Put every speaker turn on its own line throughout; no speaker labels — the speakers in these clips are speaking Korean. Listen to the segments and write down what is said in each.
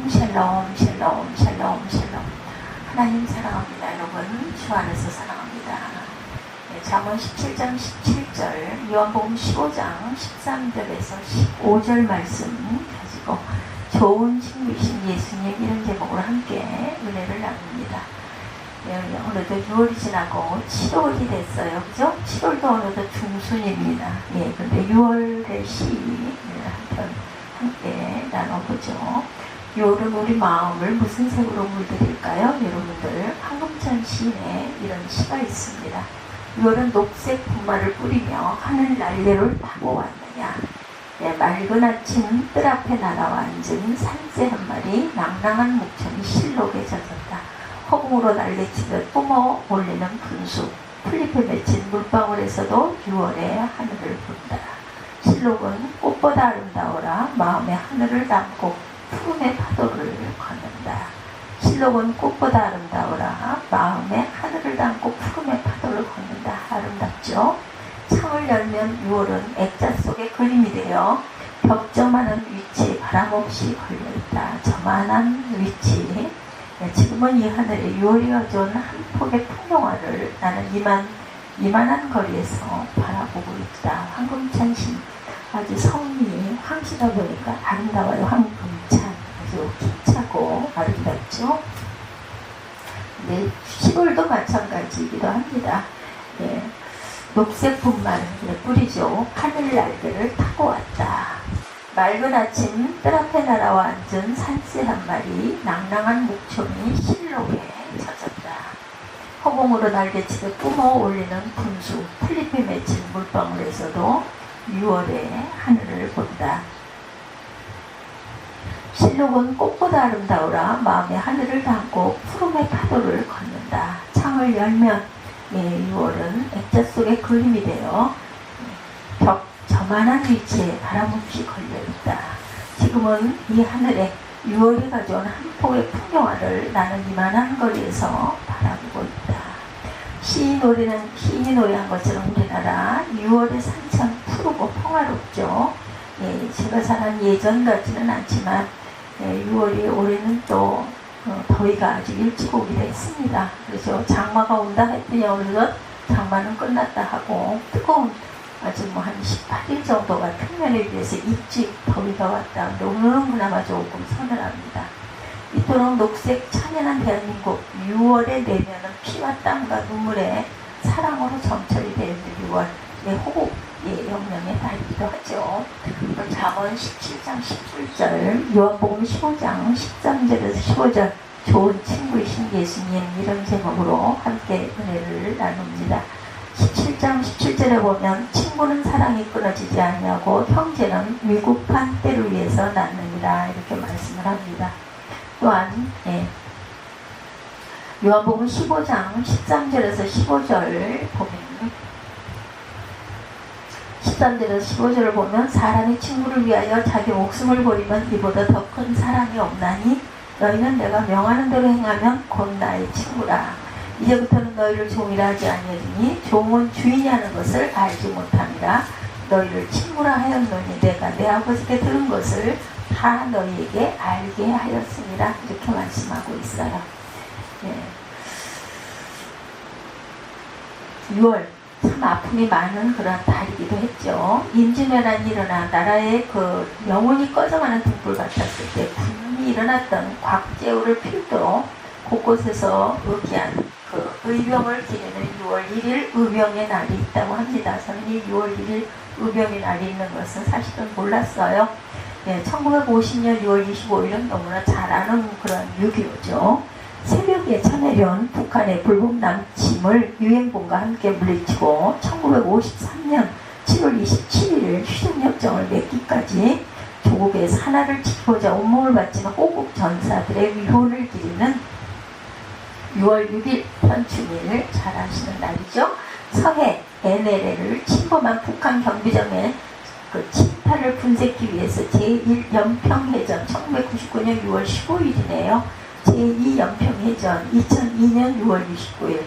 샬롬 샬롬 샬롬 샬롬 샬롬. 하나님 사랑합니다. 여러분 주 안에서 사랑합니다. 네, 잠언 17장 17절, 요한복음 15장 13절에서 15절 말씀 가지고 좋은 친구이신 예수님 이런 제목으로 함께 은혜를 나눕니다. 네, 오늘도 6월이 지나고 7월이 됐어요. 그죠? 7월도 어느덧 중순입니다. 네, 근데 6월의 시 한편 함께 나눠보죠. 6월은 우리 마음을 무슨 색으로 물들일까요? 여러분들, 황금찬 시인의 이런 시가 있습니다. 6월은 녹색 분말을 뿌리며 하늘 날개를 타고 왔느냐. 네, 맑은 아침 뜰 앞에 날아와 앉은 산새 한 마리, 낭랑한 목청이 실록에 젖었다. 허공으로 날개치듯 뿜어 올리는 분수, 풀잎에 맺힌 물방울에서도 6월의 하늘을 본다. 실록은 꽃보다 아름다워라 마음의 하늘을 담고 푸른의 파도를 걷는다. 실록은 꽃보다 아름다워라 마음의 하늘을 담고 푸른의 파도를 걷는다. 아름답죠? 창을 열면 6월은 액자 속에 그림이 되어 벽저만한 위치에 바람없이 걸려있다. 저만한 위치. 지금은 이 하늘에 6월이 가져온 한 폭의 풍경화를 나는 이만한 거리에서 바라보고 있다. 황금찬 시. 아주 성이 황시다 보니까 아름다워요. 황금찬. 아주 기차고 아름답죠. 근데 10월도 마찬가지이기도 합니다. 예, 녹색 분말 뿌리죠. 하늘 날개를 타고 왔다. 맑은 아침 뜰 앞에 날아와 앉은 산새 한 마리, 낭랑한 목청이 실록에 젖었다. 허공으로 날개치듯 뿜어 올리는 분수, 풀잎에 맺힌 물방울에서도 6월의 하늘을 본다. 실록은 꽃보다 아름다우라 마음의 하늘을 담고 푸름의 파도를 걷는다. 창을 열면 6월은 액자 속의 그림이 되어 벽 저만한 위치에 바람없이 걸려있다. 지금은 이 하늘에 6월이 가져온 한 폭의 풍경화를 나는 이만한 거리에서 바라보고 있다. 시인이 노래한 것처럼 우리나라 6월의 산천 푸르고 평화롭죠. 예, 제가 사는 예전 같지는 않지만 6월이 올해는 또 더위가 아주 일찍 오기도 했습니다. 그래서 장마가 온다 했더니 어느덧 장마는 끝났다 하고 뜨거운 아직 한 18일 정도가 평년에 비해서 일찍 더위가 왔다. 오늘은 그나마 조금 서늘합니다. 이토록 녹색 찬연한 대한민국 6월에 내면은 피와 땀과 눈물의 사랑으로 점철이 되는 6월 호국의 영령의 달이기도 하죠. 잠언 17장 17절, 요한복음 15장 13절에서 15절 좋은 친구이신 예수님 이런 제목으로 함께 은혜를 나눕니다. 17장 17절에 보면 친구는 사랑이 끊어지지 아니하고 형제는 위급한 때를 위해서 낳느니라 이렇게 말씀을 합니다. 또한 요한복음 15장 13절에서 15절 보면 13절에서 15절을 보면 사람이 친구를 위하여 자기 목숨을 버리면 이보다 더 큰 사랑이 없나니 너희는 내가 명하는 대로 행하면 곧 나의 친구라. 이제부터는 너희를 종이라 하지 아니하리니 종은 주인이 하는 것을 알지 못함이라. 너희를 친구라 하였노니 내가 내 아버지께 들은 것을 다 너희에게 알게 하였습니다. 이렇게 말씀하고 있어요. 6월 참 아픔이 많은 그런 달이기도 했죠. 임진왜란이 일어나 나라의 그 영혼이 꺼져가는 등불 같았을 때 분이 일어났던 곽재우를 필두로 곳곳에서 의기한 그 의병을 기리는 6월 1일 의병의 날이 있다고 합니다. 저는 이 6월 1일 의병의 날이 있는 것은 사실은 몰랐어요. 1950년 6월 25일은 너무나 잘 아는 그런 6.25죠. 새벽에 쳐내려온 북한의 불법 남침을 유엔군과 함께 물리치고 1953년 7월 27일 휴전협정을 맺기까지 조국의 산하를 지키고자 온몸을 바친 호국 전사들의 위훈을 기리는 6월 6일 현충일 잘 아시는 날이죠. 서해 NLL을 침범한 북한 경비정의 그 침탈을 분쇄하기 위해서 제1연평해전 1999년 6월 15일이네요. 제2연평해전 2002년 6월 29일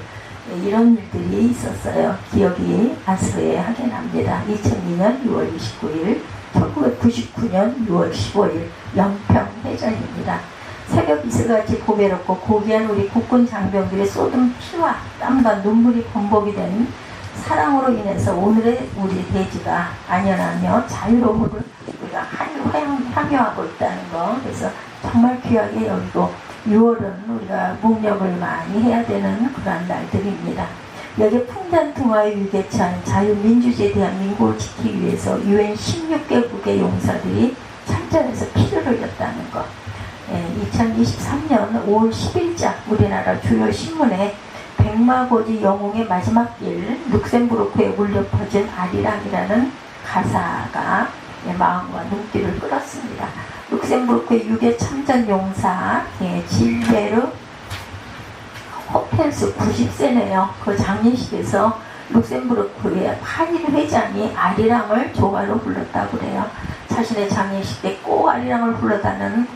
이런 일들이 있었어요. 기억이 아스레하게 납니다. 2002년 6월 29일 1999년 6월 15일 연평해전입니다. 새벽 이슬같이 보배롭고 고귀한 우리 국군 장병들의 쏟은 피와 땀과 눈물이 번복이 된 사랑으로 인해서 오늘의 우리 대지가 안연하며 자유로움을 우리가 향유하고 있다는 거. 그래서 정말 귀하게 여기고 6월은 우리가 묵념을 많이 해야 되는 그런 날들입니다. 여기에 풍잔등화에 위계찬 자유민주주의 대한민국을 지키기 위해서 UN 16개국의 용사들이 참전해서 피를 흘렸다는 것. 2023년 5월 10일자 우리나라 주요 신문에 백마고지 영웅의 마지막 길 룩셈부르크에 울려 퍼진 아리랑이라는 가사가 마음과 눈길을 끌었습니다. 룩셈부르크의 유괴 참전 용사 질베르 호펜스 90세네요. 그 장례식에서 룩셈부르크의 한일 회장이 아리랑을 조화로 불렀다고 그래요. 자신의 장례식 때 꼭 아리랑을 불러다는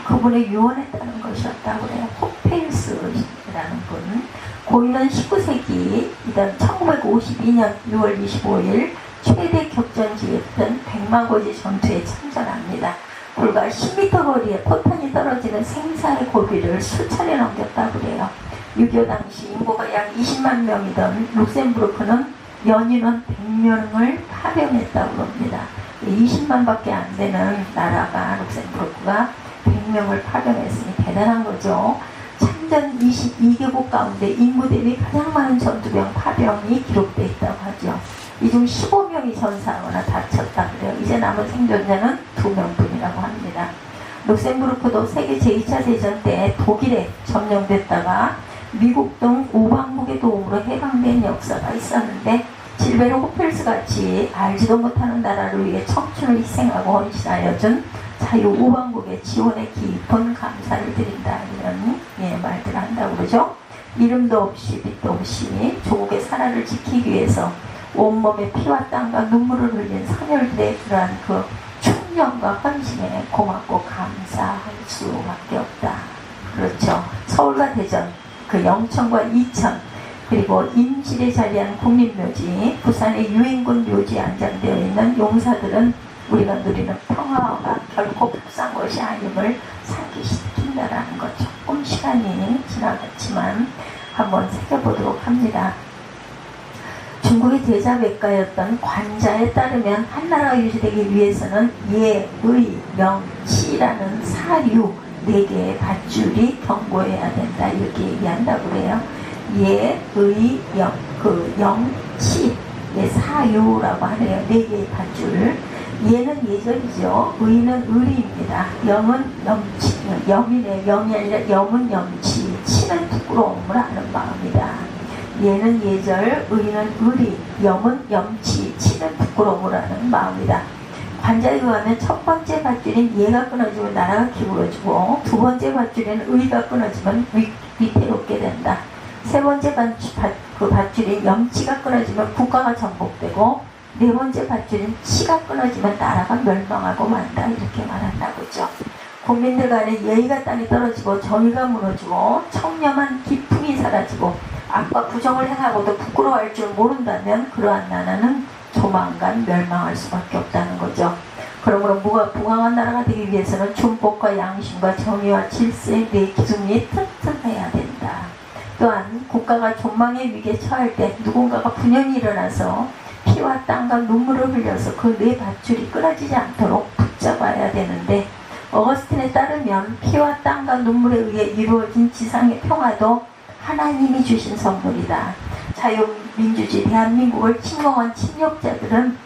그분의 유언했다는 것이었다고 그래요. 호펜스라는 분. 고인은 19세기이던 1952년 6월 25일 최대 격전지였던 백마고지 전투에 참전합니다. 불과 10m 거리에 포탄이 떨어지는 생사의 고비를 수차례 넘겼다고 그래요. 6.25 당시 인구가 약 20만 명이던 룩셈부르크는 연인원 100명을 파병했다고 합니다. 20만밖에 안 되는 나라가 룩셈부르크가 100명을 파병했으니 대단한 거죠. 참전 22개국 가운데 인구 대비 가장 많은 전투병 파병이 기록되어 있다고 하죠. 이 중 15명이 전사하거나 다쳤다 그래요. 이제 남은 생존자는 2명뿐이라고 합니다. 룩셈부르크도 세계 제2차 대전 때 독일에 점령됐다가 미국 등 우방국의 도움으로 해방된 역사가 있었는데 질베르 호펠스 같이 알지도 못하는 나라를 위해 청춘을 희생하고 헌신하여 준 자유 우방국의 지원에 깊은 감사를 드린다 이런 말들을 한다고 그러죠. 이름도 없이 빛도 없이 조국의 나라를 지키기 위해서 온몸에 피와 땀과 눈물을 흘린 선열들의 그러한 그 충정과 헌신에 고맙고 감사할 수밖에 없다. 그렇죠. 서울과 대전, 그 영천과 이천, 그리고 임실에 자리한 국립묘지, 부산의 유인군 묘지에 안장되어 있는 용사들은 우리가 누리는 평화가 결코 값싼 것이 아님을 상기시킨다라는 것. 조금 시간이 지나갔지만 한번 새겨보도록 합니다. 중국의 제자백가였던 관자에 따르면 한나라가 유지되기 위해서는 예, 의, 명, 치라는 사류 4개의 밧줄이 경고해야 된다 이렇게 얘기한다고 그래요. 예, 의, 영, 치, 사유라고 하네요. 4개의 밧줄. 예는 예절이죠. 의는 의리입니다. 영은 염치, 염이네. 영이 아니라 염은 염치, 치는 부끄러움을 아는 마음이다. 예는 예절, 의는 의리, 염은 염치, 치는 부끄러움을 아는 마음이다. 관자에 의하면 첫 번째 밧줄인 예가 끊어지면 나라가 기울어지고 두 번째 밧줄인 의가 끊어지면 위태롭게 된다. 세 번째 밧줄인 염치가 끊어지면 국가가 전복되고 네 번째 밧줄인 치가 끊어지면 나라가 멸망하고 만다 이렇게 말한다고 하죠. 국민들 간에 예의가 땅에 떨어지고 정의가 무너지고 청렴한 기품이 사라지고 악과 부정을 행하고도 부끄러워할 줄 모른다면 그러한 나라는 조만간 멸망할 수밖에 없다는 거죠. 그러므로 부강한 나라가 되기 위해서는 준법과 양심과 정의와 질서의 네 기준이 튼튼해야 된다. 또한 국가가 존망의 위기에 처할 때 누군가가 분연히 일어나서 피와 땀과 눈물을 흘려서 그 네 밧줄이 끊어지지 않도록 붙잡아야 되는데 어거스틴에 따르면 피와 땀과 눈물에 의해 이루어진 지상의 평화도 하나님이 주신 선물이다. 자유민주주의 대한민국을 침공한 침략자들은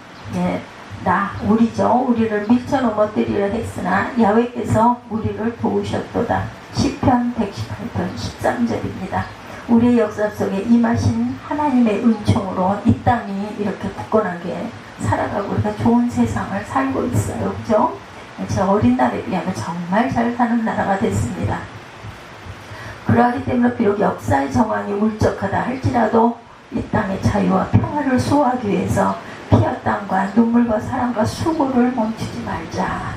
우리죠. 우리를 밀쳐 넘어뜨리려 했으나 야훼께서 우리를 도우셨도다. 시편 118편 13절입니다. 우리의 역사 속에 임하신 하나님의 은총으로 이 땅이 이렇게 굳건하게 살아가고 우리가 좋은 세상을 살고 있어요. 그죠? 제 어린 날에 비하면 정말 잘 사는 나라가 됐습니다. 그러하기 때문에 비록 역사의 정황이 울적하다 할지라도 이 땅의 자유와 평화를 수호하기 위해서 피와 땀과 눈물과 사랑과 수고를 멈추지 말자.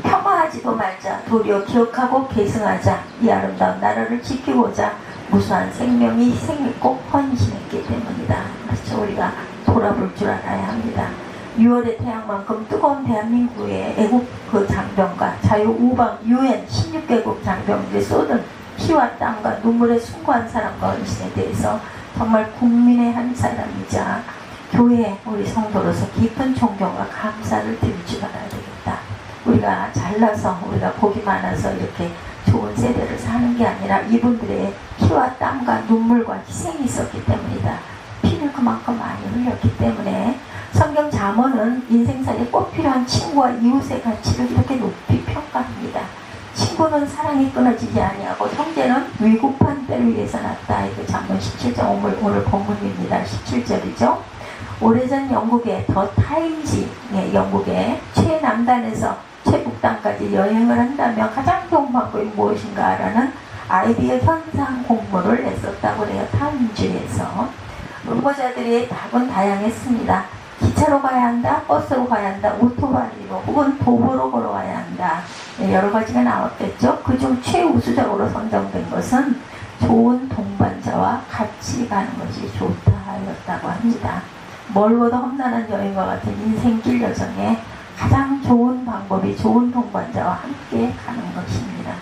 폄하하지도 말자. 도리어 기억하고 계승하자. 이 아름다운 나라를 지키고자 무수한 생명이 희생을 꼭 헌신했기 때문이다. 그렇죠. 우리가 돌아볼 줄 알아야 합니다. 6월의 태양만큼 뜨거운 대한민국의 애국 그 장병과 자유우방 UN 16개국 장병들이 쏟은 피와 땀과 눈물의 숭고한 사랑과 헌신에 대해서 정말 국민의 한 사람이자 교회 우리 성도로서 깊은 존경과 감사를 드릴 줄 알아야 되겠다. 우리가 잘나서 우리가 복이 많아서 이렇게 좋은 세대를 사는 게 아니라 이분들의 피와 땀과 눈물과 희생이 있었기 때문이다. 피를 그만큼 많이 흘렸기 때문에 성경 잠언은 인생살이에 꼭 필요한 친구와 이웃의 가치를 이렇게 높이 평가합니다. 친구는 사랑이 끊어지지 아니하고 형제는 위급한 때를 위해서 났다. 이거 잠언 17장 오늘 본문입니다. 17절이죠. 오래전 영국의 더 타임지의 영국의 최남단에서 최북단까지 여행을 한다면 가장 좋은 방법이 무엇인가라는 아이디어 현상 공모를 냈었다고 해요. 타임지에서. 응모자들의 답은 다양했습니다. 기차로 가야 한다, 버스로 가야 한다, 오토바이로 혹은 도보로 걸어가야 한다. 여러 가지가 나왔겠죠. 그중 최우수적으로 선정된 것은 좋은 동반자와 같이 가는 것이 좋다였다고 합니다. 멀고도 험난한 여행과 같은 인생길 여정에 가장 좋은 방법이 좋은 동반자와 함께 가는 것입니다.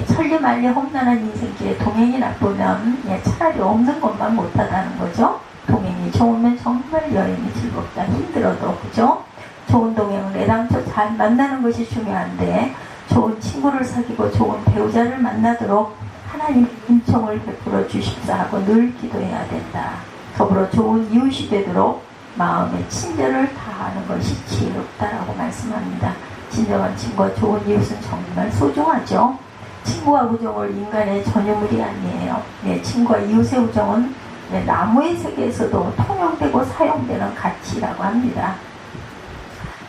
천리만리 험난한 인생길에 동행이 나쁘면 차라리 없는 것만 못하다는 거죠. 동행이 좋으면 정말 여행이 즐겁다. 힘들어도 그죠? 좋은 동행은 애당초 잘 만나는 것이 중요한데 좋은 친구를 사귀고 좋은 배우자를 만나도록 하나님 은총을 베풀어 주십사 하고 늘 기도해야 된다. 더불어 좋은 이웃이 되도록 마음의 친절을 다하는 것이 지혜롭다라고 말씀합니다. 진정한 친구와 좋은 이웃은 정말 소중하죠. 친구와 우정을 인간의 전유물이 아니에요. 친구와 이웃의 우정은 나무의 세계에서도 통용되고 사용되는 가치라고 합니다.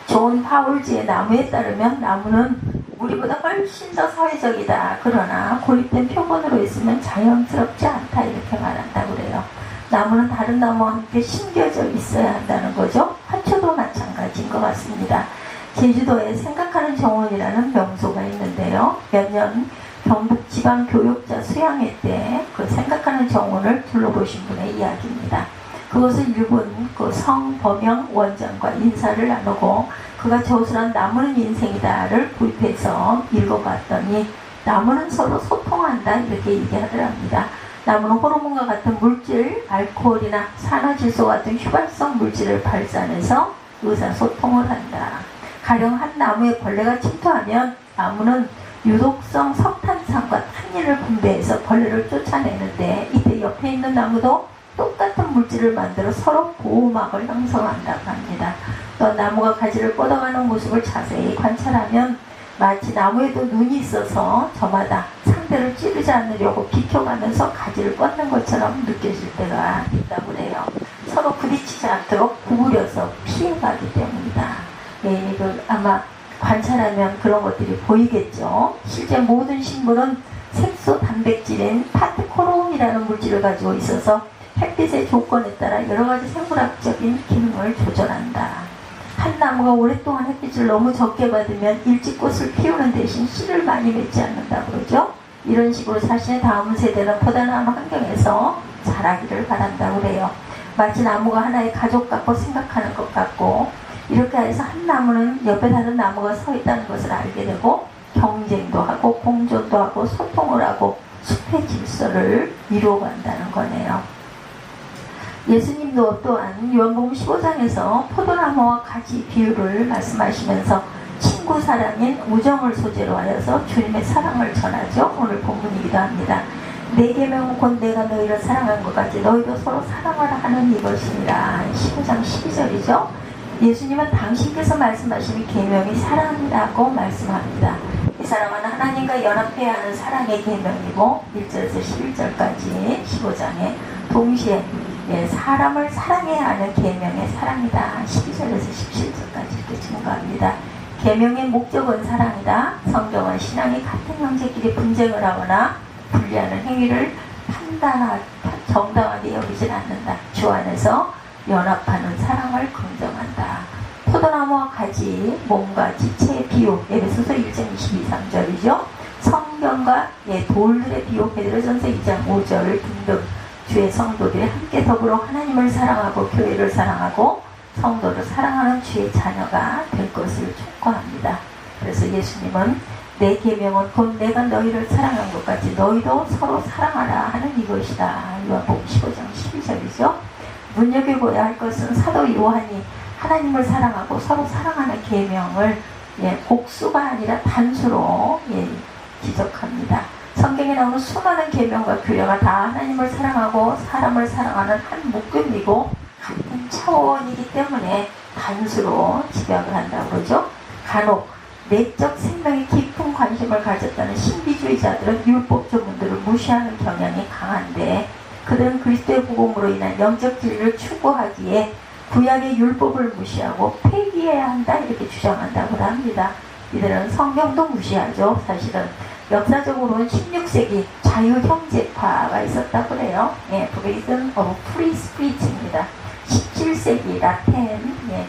좋은 파울지의 나무에 따르면 나무는 우리보다 훨씬 더 사회적이다. 그러나 고립된 표본으로 있으면 자연스럽지 않다. 이렇게 말한다고 그래요. 나무는 다른 나무와 함께 심겨져 있어야 한다는 거죠. 화초도 마찬가지인 것 같습니다. 제주도에 생각하는 정원이라는 명소가 있는데요. 몇 년 경북 지방교육자 수양회 때 그 생각하는 정원을 둘러보신 분의 이야기입니다. 그것을 읽은 그 성범영 원장과 인사를 나누고 그가 저술한 나무는 인생이다를 구입해서 읽어봤더니 나무는 서로 소통한다 이렇게 얘기하더랍니다. 나무는 호르몬과 같은 물질, 알코올이나 산화질소 같은 휘발성 물질을 발산해서 의사소통을 한다. 가령 한 나무에 벌레가 침투하면 나무는 유독성 석탄산과 탄닌을 분배해서 벌레를 쫓아내는데 이때 옆에 있는 나무도 똑같은 물질을 만들어 서로 보호막을 형성한다고 합니다. 또 나무가 가지를 뻗어가는 모습을 자세히 관찰하면 마치 나무에도 눈이 있어서 저마다 상대를 찌르지 않으려고 비켜가면서 가지를 뻗는 것처럼 느껴질 때가 있다고 해요. 서로 부딪히지 않도록 구부려서 피해가기 때문이다. 아마 관찰하면 그런 것들이 보이겠죠. 실제 모든 식물은 색소 단백질인 파테코롬이라는 물질을 가지고 있어서 햇빛의 조건에 따라 여러 가지 생물학적인 기능을 조절한다. 한 나무가 오랫동안 햇빛을 너무 적게 받으면 일찍 꽃을 피우는 대신 씨를 많이 맺지 않는다고 그러죠. 이런 식으로 자신의 다음 세대는 보다 나은 환경에서 자라기를 바란다고 그래요. 마치 나무가 하나의 가족 같고 생각하는 것 같고 이렇게 해서 한 나무는 옆에 다른 나무가 서 있다는 것을 알게 되고 경쟁도 하고 공존도 하고 소통을 하고 숲의 질서를 이루어간다는 거네요. 예수님도 또한 요한복음 15장에서 포도나무와 가지 비유를 말씀하시면서 친구 사랑인 우정을 소재로 하여서 주님의 사랑을 전하죠. 오늘 본문이기도 합니다. 내 계명은 곧 내가 너희를 사랑한 것 같이 너희도 서로 사랑하라 하는 이것이니라. 15장 12절이죠. 예수님은 당신께서 말씀하시는 계명이 사랑이라고 말씀합니다. 이 사랑은 하나님과 연합해야 하는 사랑의 계명이고 1절에서 11절까지 15장에 동시에 사람을 사랑해야 하는 계명의 사랑이다. 12절에서 17절까지 이렇게 증거합니다. 계명의 목적은 사랑이다. 성경은 신앙이 같은 형제끼리 분쟁을 하거나 분리하는 행위를 정당하게 여기질 않는다. 주 안에서 연합하는 사랑을 긍정한다. 포도나무와 가지, 몸과 지체의 비유, 에베소서 1장 22~23절이죠. 성경과 돌들의 비유, 베드로전서 2장 5절 등등 주의 성도들이 함께 더불어 하나님을 사랑하고 교회를 사랑하고 성도를 사랑하는 주의 자녀가 될 것을 촉구합니다. 그래서 예수님은 내 계명은 곧 내가 너희를 사랑한 것 같이 너희도 서로 사랑하라 하는 이것이다. 요한복음 15장 12절이죠. 눈여겨보아야 할 것은 사도 요한이 하나님을 사랑하고 서로 사랑하는 계명을 복수가 아니라 단수로 지적합니다. 성경에 나오는 수많은 계명과 규례가 다 하나님을 사랑하고 사람을 사랑하는 한 묶음이고 같은 차원이기 때문에 단수로 지적을 한다고 그러죠. 간혹 내적 생명에 깊은 관심을 가졌다는 신비주의자들은 율법 조문들을 무시하는 경향이 강한데 그들은 그리스도의 복음으로 인한 영적 진리를 추구하기에 구약의 율법을 무시하고 폐기해야 한다 이렇게 주장한다고 합니다. 이들은 성경도 무시하죠. 사실은 역사적으로는 16세기 자유형제파가 있었다고 그래요. Freedom of Free Speech입니다. 17세기 라텐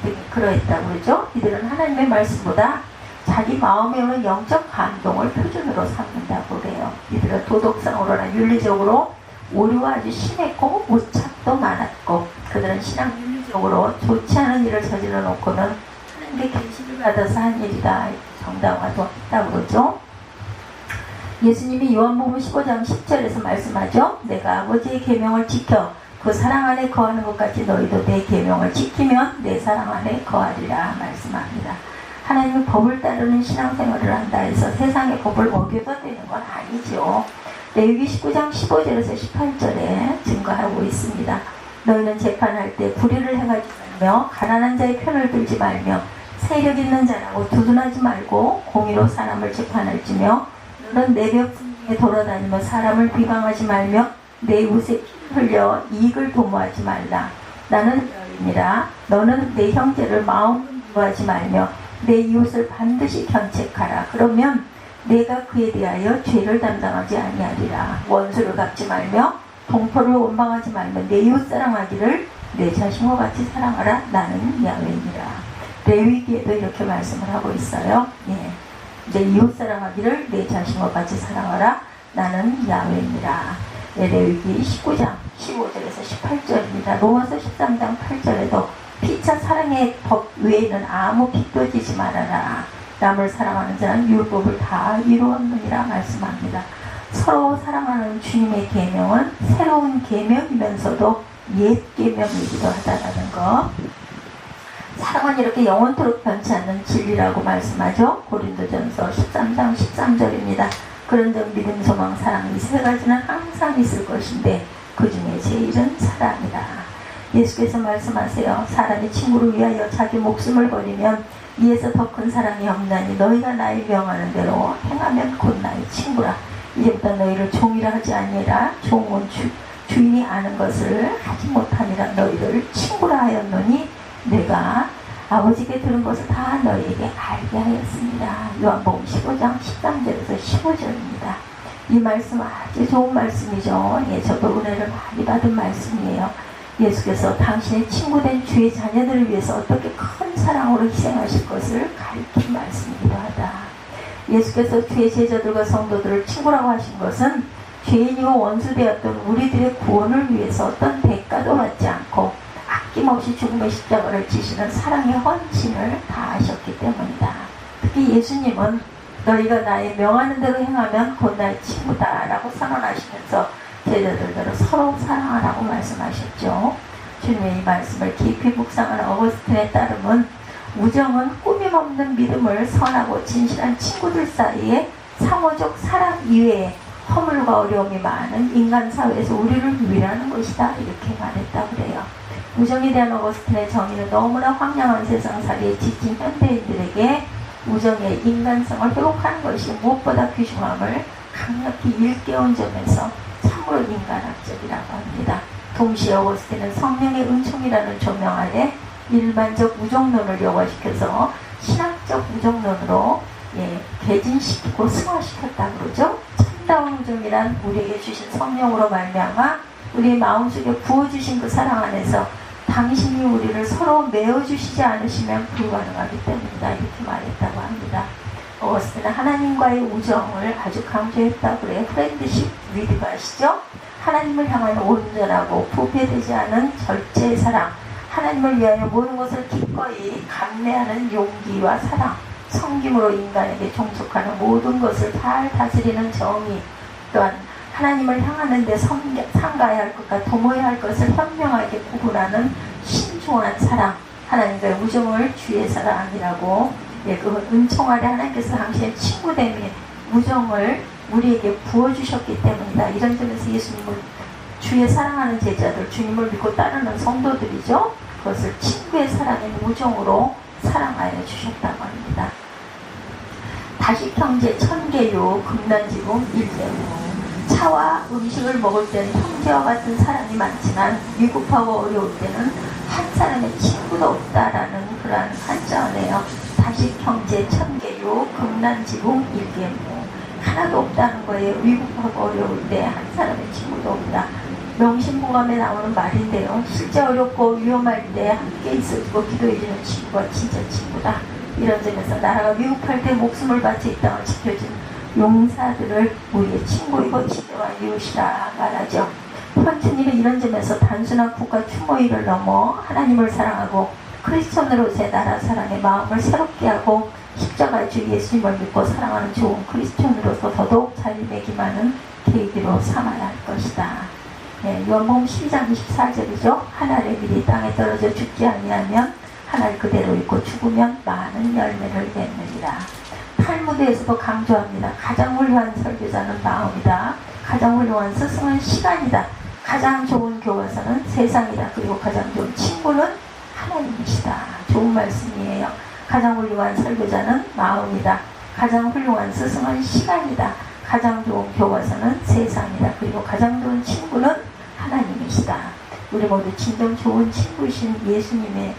등이 그러했다고 그러죠. 이들은 하나님의 말씀보다 자기 마음에 오는 영적 감동을 표준으로 삼는다고 그래요. 이들은 도덕상으로나 윤리적으로 오류가 아주 심했고 오착도 많았고 그들은 신앙 윤리적으로 좋지 않은 일을 저질러 놓고는 하나님께 계시를 받아서 한 일이다 정당화도 했다고 그러죠. 예수님이 요한복음 15장 10절에서 말씀하죠. 내가 아버지의 계명을 지켜 그 사랑 안에 거하는 것 같이 너희도 내 계명을 지키면 내 사랑 안에 거하리라 말씀합니다. 하나님의 법을 따르는 신앙생활을 한다 해서 세상의 법을 어겨도 되는 건 아니죠. 레위기 19장 15절에서 18절에 증거하고 있습니다. 너희는 재판할 때 불의를 행하지 말며 가난한 자의 편을 들지 말며 세력 있는 자라고 두둔하지 말고 공의로 사람을 재판할지며 너는 내 벽에 돌아다니며 사람을 비방하지 말며 내 이웃의 피를 흘려 이익을 도모하지 말라. 나는 여인이라 너는 내 형제를 마음으로 미워하지 말며 내 이웃을 반드시 견책하라. 그러면 내가 그에 대하여 죄를 담당하지 아니하리라. 원수를 갚지 말며 동포를 원망하지 말며 내 이웃 사랑하기를 내 자신과 같이 사랑하라. 나는 야훼니라. 레위기에도 이렇게 말씀을 하고 있어요. 내 이웃 사랑하기를 내 자신과 같이 사랑하라. 나는 야훼니라. 레위기 19장 15절에서 18절입니다. 로마서 13장 8절에도 피차 사랑의 법 외에는 아무 빚도 지지 말아라. 남을 사랑하는 자는 율법을 다 이루었느니라 말씀합니다. 서로 사랑하는 주님의 계명은 새로운 계명이면서도 옛 계명이기도 하다라는 것. 사랑은 이렇게 영원토록 변치 않는 진리라고 말씀하죠. 고린도전서 13장 13절입니다. 그런즉 믿음, 소망, 사랑 이 세 가지는 항상 있을 것인데 그 중에 제일은 사랑이다. 예수께서 말씀하세요. 사람이 친구를 위하여 자기 목숨을 버리면 이에서 더 큰 사랑이 없나니 너희가 나의 명하는 대로 행하면 곧 나의 친구라. 이제부터 너희를 종이라 하지 아니라 종은 주인이 아는 것을 하지 못하니라. 너희를 친구라 하였노니 내가 아버지께 들은 것을 다 너희에게 알게 하였습니다. 요한복음 15장 13절에서 15절입니다. 이 말씀 아주 좋은 말씀이죠. 저도 은혜를 많이 받은 말씀이에요. 예수께서 당신의 친구된 주의 자녀들을 위해서 어떻게 큰 사랑으로 희생하실 것을 가리킨 말씀이기도 하다. 예수께서 주의 제자들과 성도들을 친구라고 하신 것은 죄인이고 원수되었던 우리들의 구원을 위해서 어떤 대가도 받지 않고 아낌없이 죽음의 십자가를 지시는 사랑의 헌신을 다하셨기 때문이다. 특히 예수님은 너희가 나의 명하는 대로 행하면 곧 나의 친구다 라고 선언하시면서 제자들대로 서로 사랑하라고 말씀하셨죠. 주님의 이 말씀을 깊이 묵상하는 어거스틴의 따름은 우정은 꾸밈없는 믿음을 선하고 진실한 친구들 사이에 상호적 사랑 이외에 허물과 어려움이 많은 인간 사회에서 우리를 위하는 것이다 이렇게 말했다고 그래요. 우정에 대한 어거스틴의 정의는 너무나 황량한 세상살이에 지친 현대인들에게 우정의 인간성을 회복하는 것이 무엇보다 귀중함을 강력히 일깨운 점에서 참으로 인간학적이라고 합니다. 동시에 어거스틴은 성령의 은총이라는 조명 아래 일반적 우정론을 요구시켜서 신학적 우정론으로 개진시키고 승화시켰다고 그러죠. 참다운 우정이란 우리에게 주신 성령으로 말미암아 우리의 마음속에 부어주신 그 사랑 안에서 당신이 우리를 서로 메어주시지 않으시면 불가능하기 때문이다 이렇게 말했다고 합니다. 어거스틴은 하나님과의 우정을 아주 강조했다고 그래요. 프렌드십 위드가 아시죠? 하나님을 향한 온전하고 부패되지 않은 절제의 사랑, 하나님을 위하여 모든 것을 기꺼이 감내하는 용기와 사랑, 섬김으로 인간에게 종속하는 모든 것을 잘 다스리는 정의, 또한 하나님을 향하는 데 상가해야 할 것과 도모해야 할 것을 현명하게 구분하는 신중한 사랑, 하나님과의 우정을 주의 사랑이라고, 그 은총 아래 하나님께서 당신의 친구됨의 우정을 우리에게 부어주셨기 때문이다. 이런 점에서 예수님은 주의 사랑하는 제자들, 주님을 믿고 따르는 성도들이죠. 그것을 친구의 사랑인 우정으로 사랑하여 주셨다고 합니다. 다식 형제 천계요 금단지붕 일대무. 차와 음식을 먹을 때는 형제와 같은 사람이 많지만 위급하고 어려울 때는 한 사람의 친구도 없다라는 그러한 한자어네요. 다식 형제 천계요 금단지붕 일대무. 하나도 없다는 거예요. 위급하고 어려울 때 한 사람의 친구도 없다. 명심보감에 나오는 말인데요. 실제 어렵고 위험할 때 함께 있어주고 기도해주는 친구가 진짜 친구다. 이런 점에서 나라가 위급할 때 목숨을 바쳐 이 땅을 지켜준 용사들을 우리의 친구이고 지대와 이웃이라 말하죠. 편춘이는 이런 점에서 단순한 국가 추모일을 넘어 하나님을 사랑하고 크리스천으로서의 나라 사랑의 마음을 새롭게 하고 십자가의 주 예수님을 믿고 사랑하는 좋은 크리스천으로서 더더욱 삶의 기만은 계기로 삼아야 할 것이다. 요한복음 12장 24절이죠. 하나를 미리 땅에 떨어져 죽지 아니하면 하나를 그대로 있고 죽으면 많은 열매를 맺느니라. 탈무드에서도 강조합니다. 가장 훌륭한 설교자는 마음이다. 가장 훌륭한 스승은 시간이다. 가장 좋은 교과서는 세상이다. 그리고 가장 좋은 친구는 하나님이시다. 좋은 말씀이에요. 가장 훌륭한 설교자는 마음이다. 가장 훌륭한 스승은 시간이다. 가장 좋은 교과서는 세상이다. 그리고 가장 좋은 친구는 하나님이시다. 우리 모두 진정 좋은 친구이신 예수님의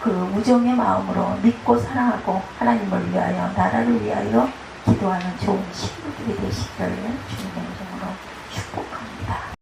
그 우정의 마음으로 믿고 사랑하고 하나님을 위하여 나라를 위하여 기도하는 좋은 친구들이 되시기를 주님의 이름으로